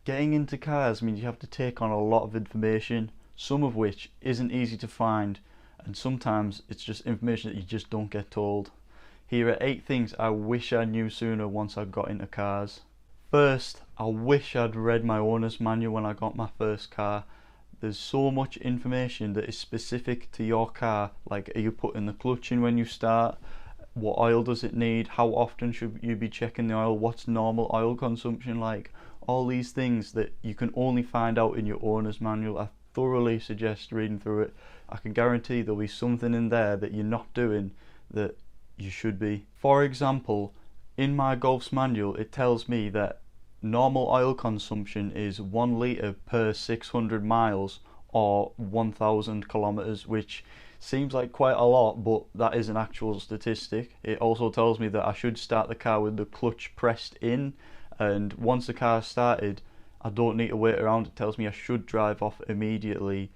Getting into cars means you have to take on a lot of information, some of which isn't easy to find, and sometimes it's just information that you just don't get told. Here are 8 things I wish I knew sooner once I got into cars. First, I wish I'd read my owner's manual when I got my first car. There's so much information that is specific to your car, like are you putting the clutch in when you start, what oil does it need, how often should you be checking the oil, what's normal oil consumption like, all these things that you can only find out in your owner's manual. I thoroughly suggest reading through it. I can guarantee there'll be something in there that you're not doing that you should be. For example, in my Golf's manual it tells me that normal oil consumption is 1 litre per 600 miles or 1000 kilometers, which seems like quite a lot, but that is an actual statistic. It also tells me that I should start the car with the clutch pressed in, and once the car started I don't need to wait around. It tells me I should drive off immediately,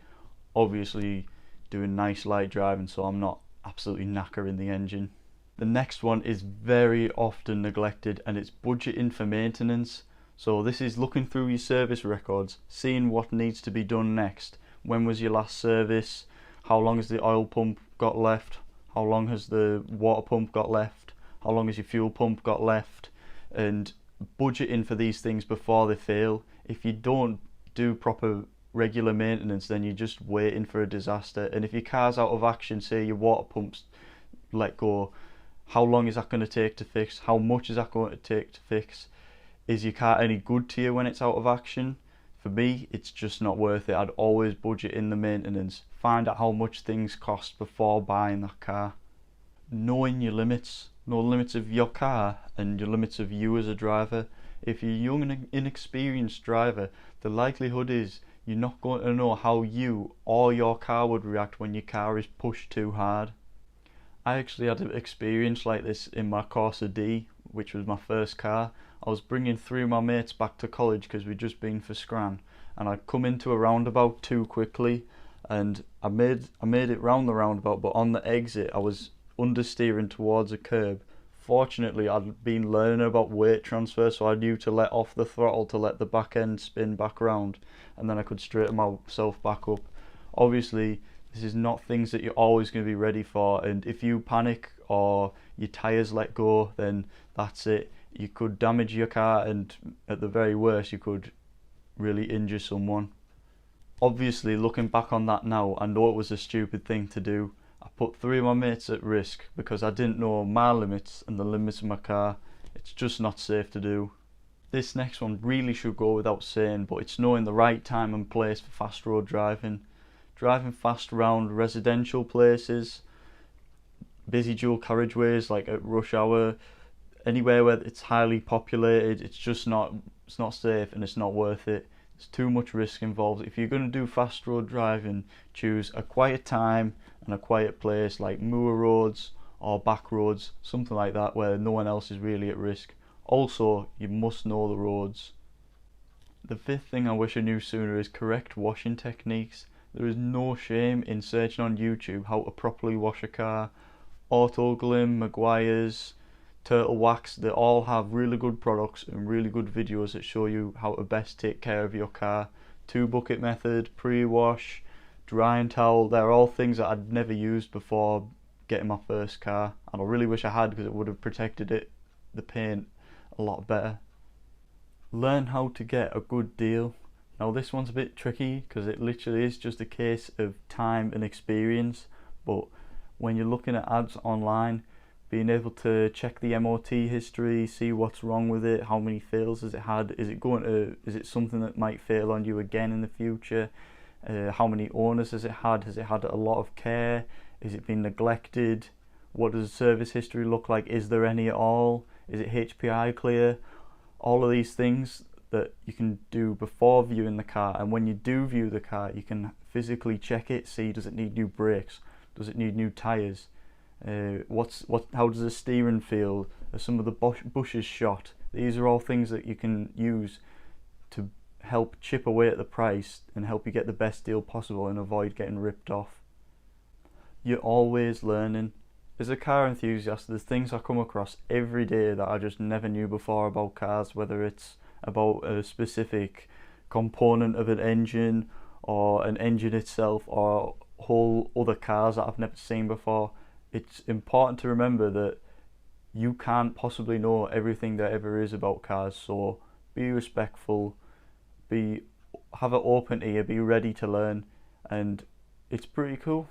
obviously doing nice light driving so I'm not absolutely knackering the engine. The next one is very often neglected, and it's budgeting for maintenance. So this is looking through your service records, seeing what needs to be done next. When was your last service? How long has the oil pump got left? How long has the water pump got left? How long has your fuel pump got left? And budgeting for these things before they fail. If you don't do proper regular maintenance, then you're just waiting for a disaster. And if your car's out of action, say your water pump's let go, how long is that going to take to fix? How much is that going to take to fix? Is your car any good to you when it's out of action? For me, it's just not worth it. I'd always budget in the maintenance. Find out how much things cost before buying that car. Knowing your limits. Know the limits of your car and your limits of you as a driver. If you're a young and inexperienced driver, the likelihood is you're not going to know how you or your car would react when your car is pushed too hard. I actually had an experience like this in my Corsa D, which was my first car. I was bringing 3 of my mates back to college because we'd just been for Scran, and I'd come into a roundabout too quickly, and I made it round the roundabout, but on the exit I was understeering towards a curb. Fortunately, I'd been learning about weight transfer, so I knew to let off the throttle to let the back end spin back round, and then I could straighten myself back up. Obviously, this is not things that you're always going to be ready for, and if you panic or your tyres let go, then that's it. You could damage your car, and at the very worst you could really injure someone. Obviously, looking back on that now, I know it was a stupid thing to do. I put 3 of my mates at risk because I didn't know my limits and the limits of my car. It's just not safe to do. This next one really should go without saying, but it's knowing the right time and place for fast road driving. Driving fast around residential places, busy dual carriageways like at rush hour, anywhere where it's highly populated, it's not safe and it's not worth it. There's too much risk involved. If you're going to do fast road driving, choose a quiet time and a quiet place like moor roads or back roads, something like that where no one else is really at risk. Also, you must know the roads. The 5th thing I wish I knew sooner is correct washing techniques. There is no shame in searching on YouTube how to properly wash a car. Autoglim, Maguire's, Turtle Wax, they all have really good products and really good videos that show you how to best take care of your car. 2-bucket method, pre-wash, drying towel, they're all things that I'd never used before getting my first car, and I really wish I had because it would have protected the paint a lot better. Learn how to get a good deal. Now this one's a bit tricky because it literally is just a case of time and experience, but when you're looking at ads online, being able to check the MOT history, see what's wrong with it, how many fails has it had, is it something that might fail on you again in the future, how many owners has it had a lot of care, is it been neglected, what does the service history look like, is there any at all, is it HPI clear, all of these things that you can do before viewing the car, and when you do view the car you can physically check it, see does it need new brakes, does it need new tyres, how does the steering feel, are some of the bushes shot. These are all things that you can use to help chip away at the price and help you get the best deal possible and avoid getting ripped off. You're always learning. As a car enthusiast, there's things I come across every day that I just never knew before about cars, whether it's about a specific component of an engine, or an engine itself, or whole other cars that I've never seen before. It's important to remember that you can't possibly know everything there ever is about cars, so be respectful, have an open ear, be ready to learn, and it's pretty cool.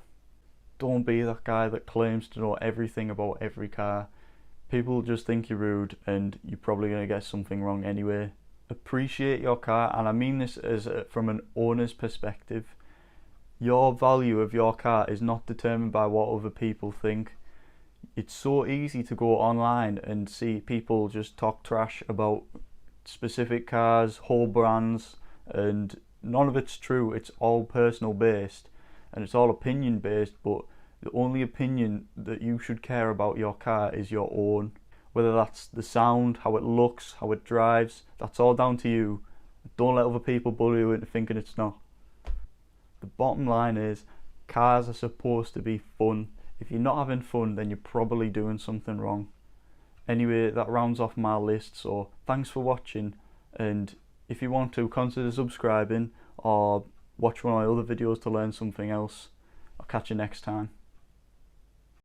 Don't be that guy that claims to know everything about every car. People just think you're rude, and you're probably going to get something wrong anyway. Appreciate your car, and I mean this from an owner's perspective. Your value of your car is not determined by what other people think. It's so easy to go online and see people just talk trash about specific cars, whole brands, and none of it's true. It's all personal based and it's all opinion based, but the only opinion that you should care about your car is your own. Whether that's the sound, how it looks, how it drives, that's all down to you. Don't let other people bully you into thinking it's not. The bottom line is, cars are supposed to be fun. If you're not having fun, then you're probably doing something wrong. Anyway, that rounds off my list, so thanks for watching, and if you want to, consider subscribing or watch one of my other videos to learn something else. I'll catch you next time.